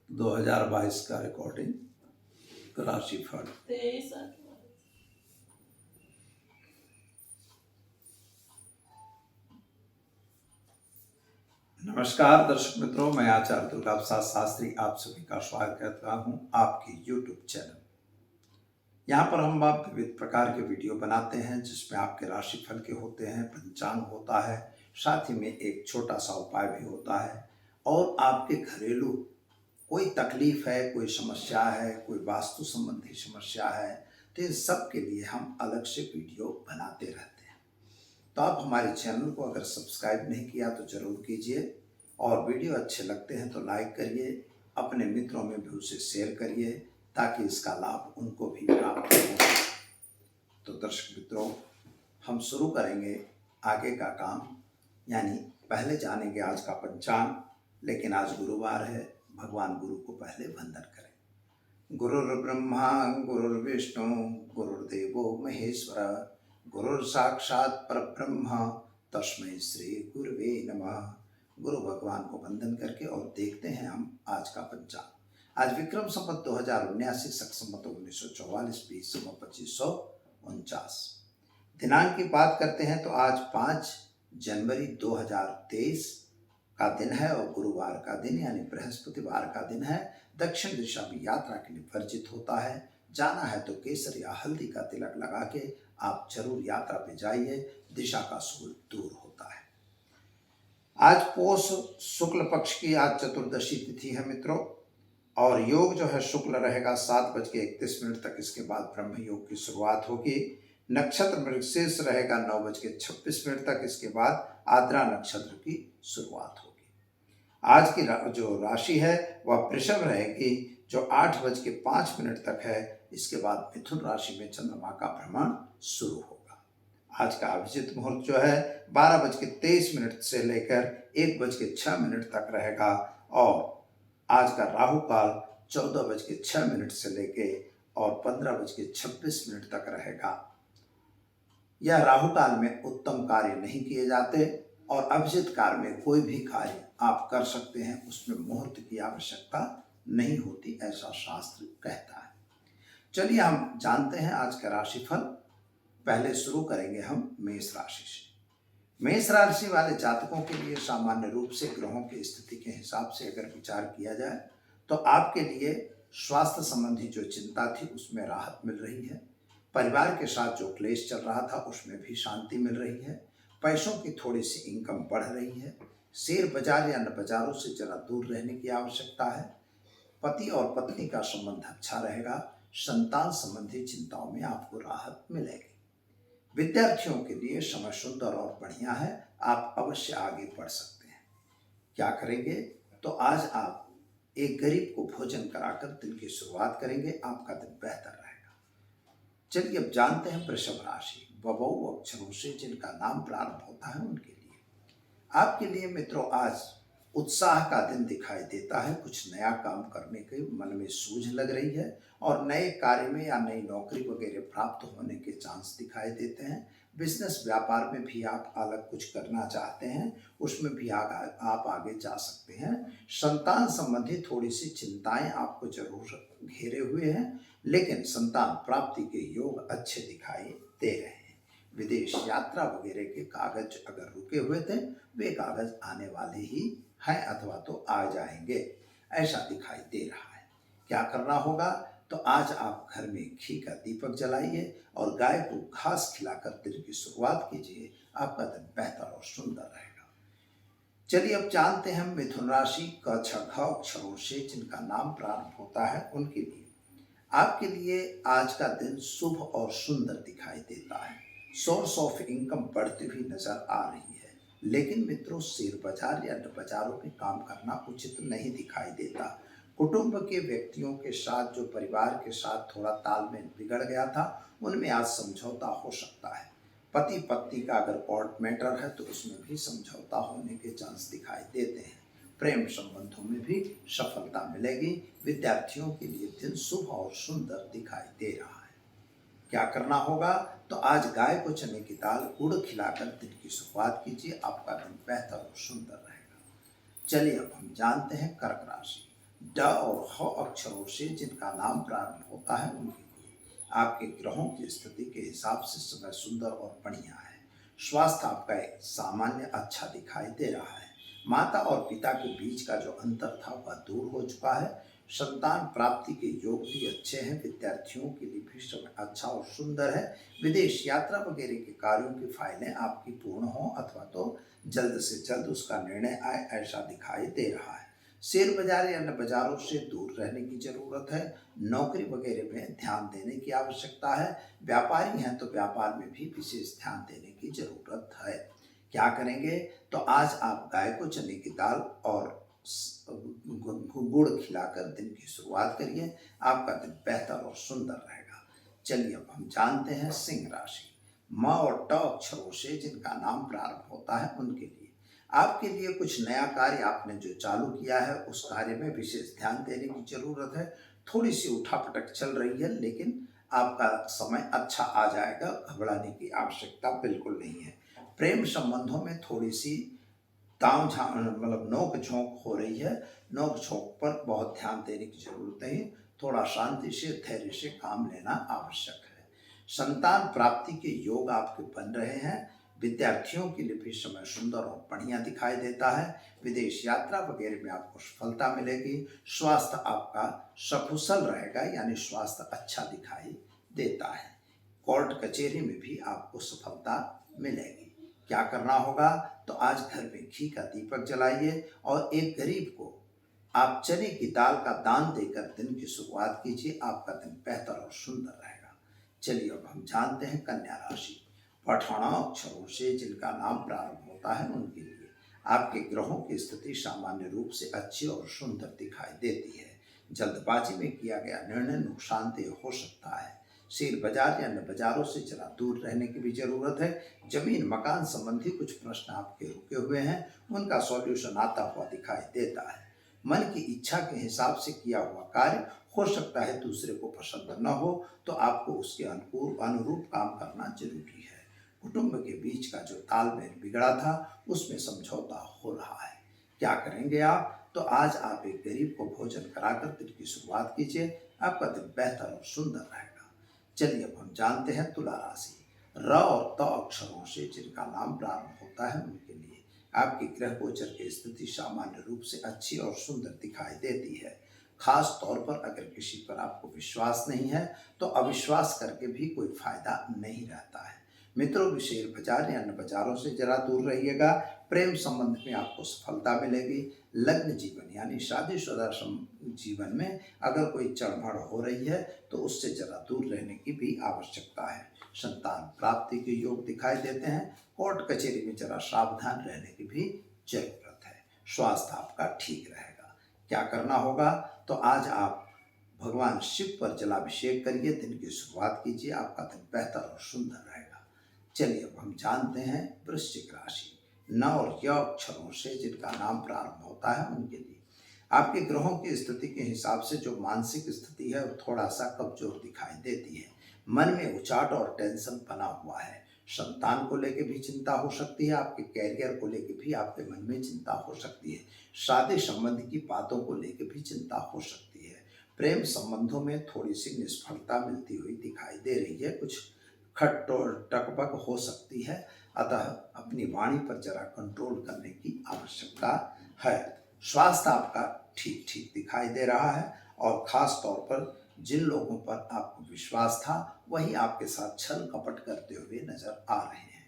2022 का रिकॉर्डिंग राशिफल। नमस्कार दर्शक मित्रों, मैं आचार्य दुर्गा प्रसाद शास्त्री आप सभी का स्वागत करता हूं आपके YouTube चैनल। यहाँ पर हम आप विविध प्रकार के वीडियो बनाते हैं जिसमें आपके राशिफल के होते हैं, पंचांग होता है, साथ ही में एक छोटा सा उपाय भी होता है। और आपके घरेलू कोई तकलीफ है, कोई समस्या है, कोई वास्तु संबंधी समस्या है, तो इन सब के लिए हम अलग से वीडियो बनाते रहते हैं। तो आप हमारे चैनल को अगर सब्सक्राइब नहीं किया तो जरूर कीजिए, और वीडियो अच्छे लगते हैं तो लाइक करिए, अपने मित्रों में भी उसे शेयर करिए ताकि इसका लाभ उनको भी प्राप्त हो। तो दर्शक मित्रों, हम शुरू करेंगे आगे का काम, यानी पहले जानेंगे आज का पंचांग। लेकिन आज गुरुवार है, भगवान गुरु को पहले वंदन करें। गुरुर्ब्रह्मा गुरुर्विष्णु गुरुर्देवो महेश्वर, गुरुर् साक्षात् परब्रह्म तस्मै श्री गुरुवे नमः। गुरु भगवान को वंदन करके और देखते हैं हम आज का पंचांग। आज विक्रम संवत 2079, शक संवत 1944, 20/2549 दिनांक की बात करते हैं तो आज 5 जनवरी 2023 का दिन है और गुरुवार का दिन यानी बृहस्पतिवार का दिन है। दक्षिण दिशा में यात्रा के लिए वर्जित होता है। जाना है तो केसर या हल्दी का तिलक लगा के आप जरूर यात्रा पे जाइए, दिशा का शूल दूर होता है। आज पोष शुक्ल पक्ष की आज चतुर्दशी तिथि है मित्रों, और योग जो है शुक्ल रहेगा 7:31 तक। इसके बाद ब्रह्म योग की शुरुआत होगी। नक्षत्र मृगशीर्ष रहेगा 9:26 तक। इसके बाद आद्रा नक्षत्र की शुरुआत होगी। आज की जो राशि है वह वृषभ रहेगी, जो 8:05 तक है। इसके बाद मिथुन राशि में चंद्रमा का भ्रमण शुरू होगा। आज का अभिजित मुहूर्त जो है 12:23 से लेकर 1:06 तक रहेगा, और आज का राहु काल 14:06 से लेके और 15:26 तक रहेगा। यह राहु काल में उत्तम कार्य नहीं किए जाते, और अभिजित काल में कोई भी कार्य आप कर सकते हैं, उसमें मुहूर्त की आवश्यकता नहीं होती, ऐसा शास्त्र कहता है। चलिए हम जानते हैं आज का राशिफल। पहले शुरू करेंगे हम मेष राशि से। मेष राशि वाले जातकों के लिए सामान्य रूप से ग्रहों की स्थिति के हिसाब से अगर विचार किया जाए तो आपके लिए स्वास्थ्य संबंधी जो चिंता थी उसमें राहत मिल रही है। परिवार के साथ जो क्लेश चल रहा था उसमें भी शांति मिल रही है। पैसों की थोड़ी सी इनकम बढ़ रही है। शेयर बाजार या बाजारों से जरा दूर रहने की आवश्यकता है। पति और पत्नी का संबंध अच्छा रहेगा। संतान संबंधी चिंताओं में आपको राहत मिलेगी। विद्यार्थियों के लिए समय सुंदर और बढ़िया है, आप अवश्य आगे बढ़ सकते हैं। क्या करेंगे तो आज आप एक गरीब को भोजन कराकर दिन की शुरुआत करेंगे, आपका दिन बेहतर रहेगा। चलिए अब जानते हैं वृषभ राशि। बबौ अक्षरों से जिनका नाम प्रारंभ होता है उनके लिए। आपके लिए मित्रों आज उत्साह का दिन दिखाई देता है। कुछ नया काम करने के मन में सूझ लग रही है, और नए कार्य में या नई नौकरी वगैरह प्राप्त होने के चांस दिखाई देते हैं। बिजनेस व्यापार में भी आप अलग कुछ करना चाहते हैं, उसमें भी आप आगे जा सकते हैं। संतान संबंधी थोड़ी सी चिंताएं आपको जरूर घेरे हुए हैं, लेकिन संतान प्राप्ति के योग अच्छे दिखाई दे रहे हैं। विदेश यात्रा वगैरह के कागज अगर रुके हुए थे, वे कागज आने वाले ही हैं अथवा तो आ जाएंगे, ऐसा दिखाई दे रहा है। क्या करना होगा तो आज आप घर में घी का दीपक जलाइए और गाय को घास खिलाकर दिन की शुरुआत कीजिए, आपका दिन बेहतर और सुंदर रहेगा। चलिए अब जानते हैं मिथुन राशि क छ घ अक्षरों से जिनका नाम प्रारंभ होता है उनके लिए। आपके लिए आज का दिन शुभ और सुंदर दिखाई देता है। सोर्स ऑफ इनकम बढ़ती हुई नजर आ रही है, लेकिन मित्रों शेयर बाजार या बाजारों में काम करना उचित नहीं दिखाई देता। कुटुंब के व्यक्तियों के साथ जो परिवार के साथ थोड़ा तालमेल बिगड़ गया था, उनमें आज समझौता हो सकता है। पति पत्नी का अगर कोर्ट मैटर है तो उसमें भी समझौता होने के चांस दिखाई देते हैं। प्रेम संबंधों में भी सफलता मिलेगी। विद्यार्थियों के लिए दिन शुभ और सुंदर दिखाई दे रहा है। क्या करना होगा तो आज गाय को चने की दाल गुड़ खिलाकर दिन की शुरुआत कीजिए, आपका दिन बेहतर और सुंदर रहेगा। चलिए अब हम जानते हैं कर्क राशि। ड और ह अक्षरों से जिनका नाम प्रारंभ होता है उनके लिए आपके ग्रहों की स्थिति के हिसाब से समय सुंदर और बढ़िया है। स्वास्थ्य आपका एक सामान्य अच्छा दिखाई दे रहा है। माता और पिता के बीच का जो अंतर था वह दूर हो चुका है। संतान प्राप्ति के योग भी अच्छे हैं। विद्यार्थियों के लिए भी समय अच्छा और सुंदर है। विदेश यात्रा वगैरह के कार्यों की फाइलें आपकी पूर्ण हो अथवा तो जल्द से जल्द उसका निर्णय आए, ऐसा दिखाई दे रहा है। शेयर बाजार या अन्य बाजारों से दूर रहने की जरूरत है। नौकरी वगैरह में ध्यान देने की आवश्यकता है। व्यापारी हैं तो व्यापार में भी विशेष ध्यान देने की जरूरत है। क्या करेंगे, तो आज आप गाय को चने की दाल और गुड़ खिलाकर दिन की शुरुआत करिए। आपका दिन बेहतर और सुंदर रहेगा। चलिए अब हम जानते हैं सिंह राशि। म और ट अक्षरों से जिनका नाम प्रारंभ होता है उनके लिए आपके लिए कुछ नया कार्य आपने जो चालू किया है उस कार्य में विशेष ध्यान देने की जरूरत है। थोड़ी सी उठापटक चल रही है, लेकिन आपका समय अच्छा आ जाएगा। घबराने की आवश्यकता बिल्कुल नहीं है। प्रेम संबंधों में थोड़ी सी ताम झाम मतलब नोक झोंक हो रही है। नोक झोंक पर बहुत ध्यान देने की जरूरत नहीं। थोड़ा शांति से धैर्य से काम लेना आवश्यक है। संतान प्राप्ति के योग आपके बन रहे हैं। विद्यार्थियों के लिए भी समय सुंदर और बढ़िया दिखाई देता है। विदेश यात्रा वगैरह में आपको सफलता मिलेगी। स्वास्थ्य आपका सकुशल रहेगा, यानी स्वास्थ्य अच्छा दिखाई देता है। कोर्ट कचहरी में भी आपको सफलता मिलेगी। क्या करना होगा, तो आज घर में घी का दीपक जलाइए और एक गरीब को आप चने की दाल का दान देकर दिन की शुरुआत कीजिए। आपका दिन बेहतर और सुंदर रहेगा। चलिए अब हम जानते हैं कन्या राशि। पठाना अक्षरों से जिनका नाम प्रारंभ होता है उनके लिए आपके ग्रहों की स्थिति सामान्य रूप से अच्छी और सुंदर दिखाई देती है। जल्दबाजी में किया गया निर्णय नुकसानदेह हो सकता है। शेयर बाजार या अन्य बाजारों से जरा दूर रहने की भी जरूरत है। जमीन मकान संबंधी कुछ प्रश्न आपके रुके हुए हैं, उनका सॉल्यूशन आता हुआ दिखाई देता है। मन की इच्छा के हिसाब से किया हुआ कार्य हो सकता है दूसरे को पसंद न हो, तो आपको उसके अनुरूप काम करना जरूरी है। कुटुंब के बीच का जो तालमेल बिगड़ा था उसमें समझौता हो रहा है। क्या करेंगे आप, तो आज आप एक गरीब को भोजन कराकर दिन की शुरुआत कीजिए। आपका दिन बेहतर और सुंदर रहेगा। चलिए अब हम जानते हैं तुला राशि। र और त अक्षरों से जिनका नाम प्रारंभ होता है उनके लिए आपकी ग्रह गोचर की स्थिति सामान्य रूप से अच्छी और सुंदर दिखाई देती है। खास तौर पर अगर किसी पर आपको विश्वास नहीं है तो अविश्वास करके भी कोई फायदा नहीं रहता है। मित्रों की शेयर बाजार या अन्य बाजारों से जरा दूर रहिएगा। प्रेम संबंध में आपको सफलता मिलेगी। लग्न जीवन यानी शादीशुदा जीवन में अगर कोई चढ़बड़ हो रही है तो उससे जरा दूर रहने की भी आवश्यकता है। संतान प्राप्ति के योग दिखाई देते हैं। कोर्ट कचहरी में जरा सावधान रहने की भी जरूरत है। स्वास्थ्य आपका ठीक रहेगा। क्या करना होगा, तो आज आप भगवान शिव पर जलाभिषेक करिए। दिन की शुरुआत कीजिए। आपका दिन बेहतर और सुंदर रहेगा। चलिए अब हम जानते हैं वृश्चिक राशि। न और य अक्षरों से जिनका नाम प्रारंभ होता है उनके लिए आपके ग्रहों की स्थिति के हिसाब से जो मानसिक स्थिति है वो थोड़ा सा कमजोर दिखाई देती है। मन में उचाट और टेंशन बना हुआ है। संतान को लेकर भी चिंता हो सकती है। आपके कैरियर को लेकर भी आपके मन में चिंता हो सकती है। शादी संबंधी की बातों को लेकर भी चिंता हो सकती है। प्रेम संबंधों में थोड़ी सी निष्फलता मिलती हुई दिखाई दे रही है। कुछ खटोल टकबक हो सकती है, अतः अपनी वाणी पर जरा कंट्रोल करने की आवश्यकता है। स्वास्थ्य आपका ठीक ठीक दिखाई दे रहा है और खास तौर पर जिन लोगों पर आपको विश्वास था वही आपके साथ छल कपट करते हुए नजर आ रहे हैं।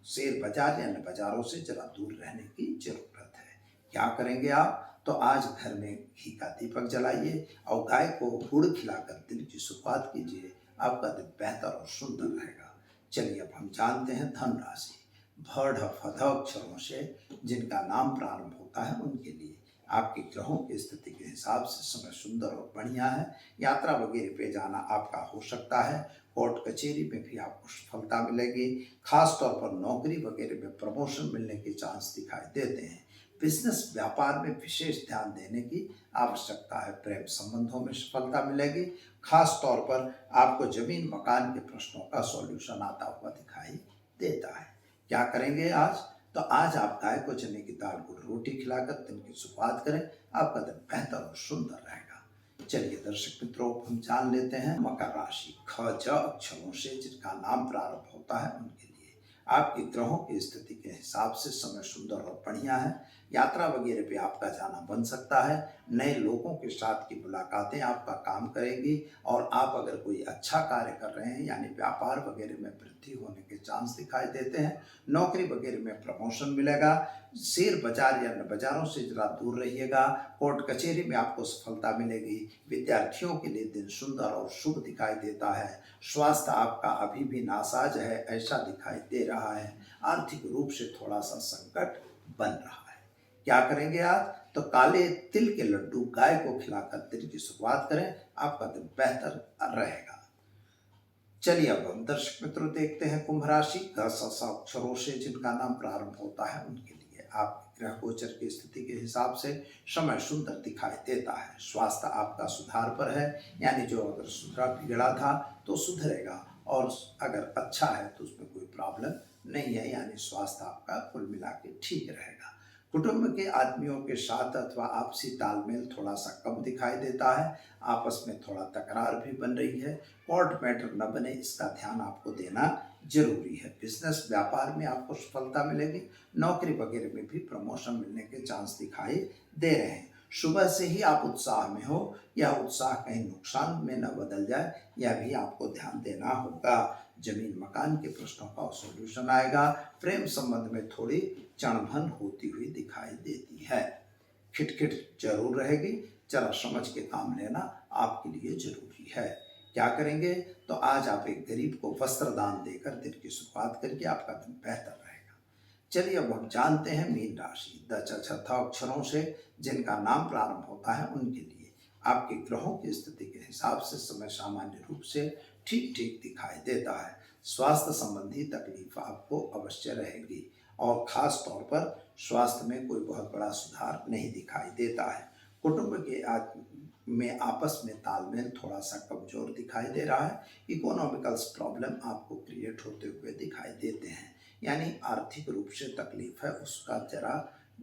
शेयर बाजार या अन्य बाजारों से जरा दूर रहने की जरूरत है। क्या करेंगे आप, तो आज घर में घी का दीपक जलाइए और गाय को गुड़ खिलाकर दिन की शुरुआत कीजिए। आपका दिन बेहतर और सुंदर रहेगा। चलिए अब हम जानते हैं धन राशि। भड़ फध अक्षरों से जिनका नाम प्रारंभ होता है उनके लिए आपके ग्रहों की स्थिति के हिसाब से समय सुंदर और बढ़िया है। यात्रा वगैरह पे जाना आपका हो सकता है। कोर्ट कचहरी में भी आपको सफलता मिलेगी। खास तौर पर नौकरी वगैरह में प्रमोशन मिलने के चांस दिखाई देते हैं। बिजनेस व्यापार में विशेष ध्यान देने की आवश्यकता है। प्रेम संबंधों में सफलता मिलेगी। खास तौर पर आपको जमीन मकान के प्रश्नों का सॉल्यूशन आता हुआ दिखाई देता है। क्या करेंगे आज, तो आज आप गाय को चने की दाल गुड़ रोटी खिलाकर दिन की शुरुआत करें, आपका दिन बेहतर और सुंदर रहेगा। चलिए दर्शक मित्रों, हम जान लेते हैं मकर राशि ख ज अक्षरों से जिनका नाम प्रारंभ होता है उनके लिए आपके ग्रहों की स्थिति के हिसाब से समय सुंदर और बढ़िया है। यात्रा वगैरह पे आपका जाना बन सकता है। नए लोगों के साथ की मुलाकातें आपका काम करेंगी और आप अगर कोई अच्छा कार्य कर रहे हैं यानी व्यापार वगैरह में वृद्धि होने के चांस दिखाई देते हैं। नौकरी वगैरह में प्रमोशन मिलेगा। शेयर बाजार या बाजारों से जरा दूर रहिएगा। कोर्ट कचहरी में आपको सफलता मिलेगी। विद्यार्थियों के लिए दिन सुंदर और शुभ दिखाई देता है। स्वास्थ्य आपका अभी भी नासाज है ऐसा दिखाई दे रहा है। आर्थिक रूप से थोड़ा सा संकट बन रहा है। क्या करेंगे आज? तो काले तिल के लड्डू गाय को खिलाकर दिन की शुरुआत करें, आपका दिन बेहतर रहेगा। चलिए अब हम दर्शक मित्रों देखते हैं कुंभ राशि का अक्षरों से जिनका नाम प्रारंभ होता है उनके लिए आपके ग्रह गोचर की स्थिति के हिसाब से समय सुंदर दिखाई देता है। स्वास्थ्य आपका सुधार पर है, यानी जो अगर सुधरा बिगड़ा था तो सुधरेगा और अगर अच्छा है तो उसमें कोई प्रॉब्लम नहीं है, यानी स्वास्थ्य आपका कुल मिला के ठीक रहेगा। कुटुंब के आदमियों के साथ अथवा आपसी तालमेल थोड़ा सा कम दिखाई देता है। आपस में थोड़ा तकरार भी बन रही है। कोर्ट मैटर न बने इसका ध्यान आपको देना जरूरी है। बिजनेस व्यापार में आपको सफलता मिलेगी। नौकरी वगैरह में भी प्रमोशन मिलने के चांस दिखाई दे रहे हैं। सुबह से ही आप उत्साह में हो, यह उत्साह कहीं नुकसान में न बदल जाए, यह भी आपको ध्यान देना होगा। जमीन मकान के प्रश्नों का सॉल्यूशन आएगा। प्रेम संबंध में थोड़ी चणभन होती हुई दिखाई देती है। खिटखिट जरूर रहेगी। जरा समझ के काम लेना आपके लिए जरूरी है। क्या करेंगे? तो आज आप एक गरीब को वस्त्र दान देकर दिन की शुरुआत करके आपका दिन बेहतर रहेगा। चलिए अब हम जानते हैं मीन राशि द चौथा अक्षरों से जिनका नाम प्रारंभ होता है उनके लिए आपके ग्रहों की स्थिति के हिसाब से समय सामान्य रूप से ठीक ठीक दिखाई देता है। स्वास्थ्य संबंधी तकलीफ आपको अवश्य रहेगी और खास तौर पर स्वास्थ्य में कोई बहुत बड़ा सुधार नहीं दिखाई देता है। कुटुंब के में आपस में तालमेल थोड़ा सा कमजोर दिखाई दे रहा है। इकोनॉमिकल प्रॉब्लम आपको क्रिएट होते हुए दिखाई देते हैं, यानी आर्थिक रूप से तकलीफ है, उसका जरा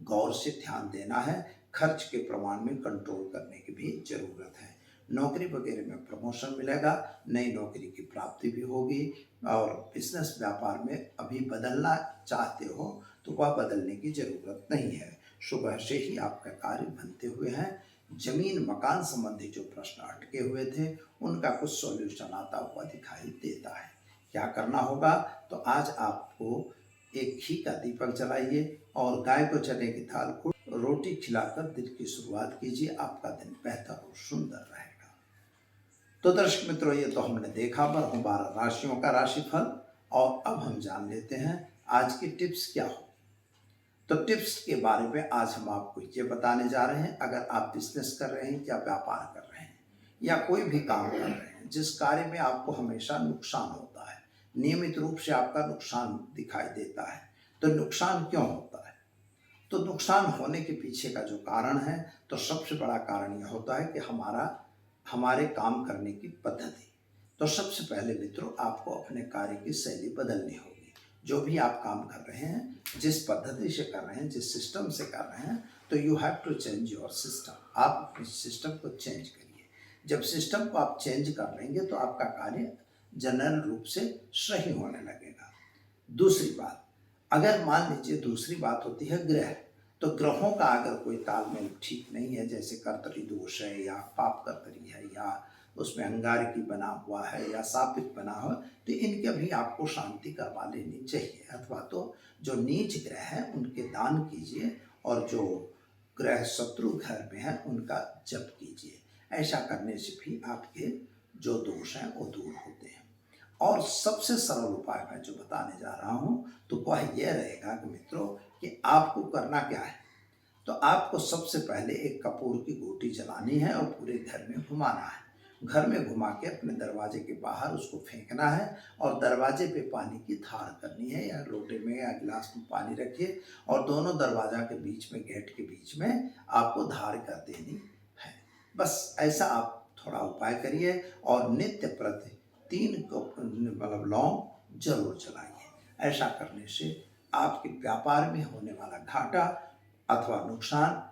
गौर से ध्यान देना है। खर्च के प्रमाण में कंट्रोल करने की भी जरूरत है। नौकरी वगैरह में प्रमोशन मिलेगा। नई नौकरी की प्राप्ति भी होगी और बिजनेस व्यापार में अभी बदलना चाहते हो तो वह बदलने की जरूरत नहीं है। सुबह से ही आपका कार्य बनते हुए हैं। जमीन मकान संबंधी जो प्रश्न अटके हुए थे उनका कुछ सॉल्यूशन आता हुआ दिखाई देता है। क्या करना होगा? तो आज आपको एक घी का दीपक जलाइए और गाय को चने की दाल को रोटी खिलाकर दिन की शुरुआत कीजिए, आपका दिन बेहतर और सुंदर रहेगा। तो दर्शक मित्रों, ये तो हमने देखा 12 राशियों का राशिफल और अब हम जान लेते हैं आज की टिप्स क्या हो। तो टिप्स के बारे में आज हम आपको ये बताने जा रहे हैं। अगर आप बिजनेस कर रहे हैं या व्यापार कर रहे हैं या कोई भी काम कर रहे हैं जिस कार्य में आपको हमेशा नुकसान होता है, नियमित रूप से आपका नुकसान दिखाई देता है, तो नुकसान क्यों होता है? तो नुकसान होने के पीछे का जो कारण है, तो सबसे बड़ा कारण यह होता है कि हमारे काम करने की पद्धति। तो सबसे पहले मित्रों, आपको अपने कार्य की शैली बदलनी होगी। जो भी आप काम कर रहे हैं, जिस पद्धति से कर रहे हैं, जिस सिस्टम से कर रहे हैं, तो you have to change your system. आप अपने सिस्टम को चेंज करिए। जब सिस्टम को आप चेंज कर लेंगे तो आपका कार्य जनरल रूप से सही होने लगेगा। दूसरी बात, अगर मान लीजिए दूसरी बात होती है ग्रह। तो ग्रहों का अगर कोई तालमेल ठीक नहीं है, जैसे कर्तरी दोष है या पाप कर्तरी है या उसमें अंगारकी बना हुआ है या सापित बना हुआ, तो इनके भी आपको शांति करवा लेनी चाहिए। अथवा तो जो नीच ग्रह हैं उनके दान कीजिए और जो ग्रह शत्रु घर में है उनका जप कीजिए। ऐसा करने से भी आपके जो दोष हैं वो दूर होते हैं। और सबसे सरल उपाय मैं जो बताने जा रहा हूँ तो वह यह रहेगा कि मित्रों कि आपको करना क्या है। तो आपको सबसे पहले एक कपूर की गोटी जलानी है और पूरे घर में घुमाना है। घर में घुमा के अपने दरवाजे के बाहर उसको फेंकना है और दरवाजे पे पानी की धार करनी है, या लोटे में या गिलास में पानी रखिए और दोनों दरवाजा के बीच में, गेट के बीच में आपको धार कर देनी है। बस ऐसा आप थोड़ा उपाय करिए और नित्य प्रति 3 मतलब लौंग जरूर जलाइए। ऐसा करने से आपके व्यापार में होने वाला घाटा अथवा नुकसान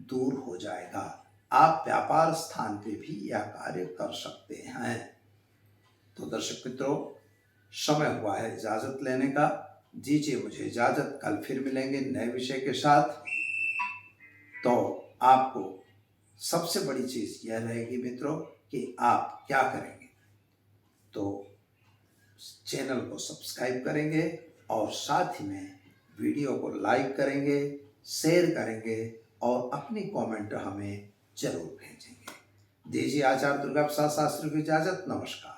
दूर हो जाएगा। आप व्यापार स्थान पे भी यह कार्य कर सकते हैं। तो दर्शक मित्रों, समय हुआ है इजाजत लेने का। दीजिए मुझे इजाजत, कल फिर मिलेंगे नए विषय के साथ। तो आपको सबसे बड़ी चीज यह रहेगी मित्रों कि आप क्या करेंगे, तो चैनल को सब्सक्राइब करेंगे और साथ ही में वीडियो को लाइक करेंगे, शेयर करेंगे और अपनी कमेंट हमें जरूर भेजेंगे। दीजिए आचार्य दुर्गा प्रसाद शास्त्री को इजाजत। नमस्कार।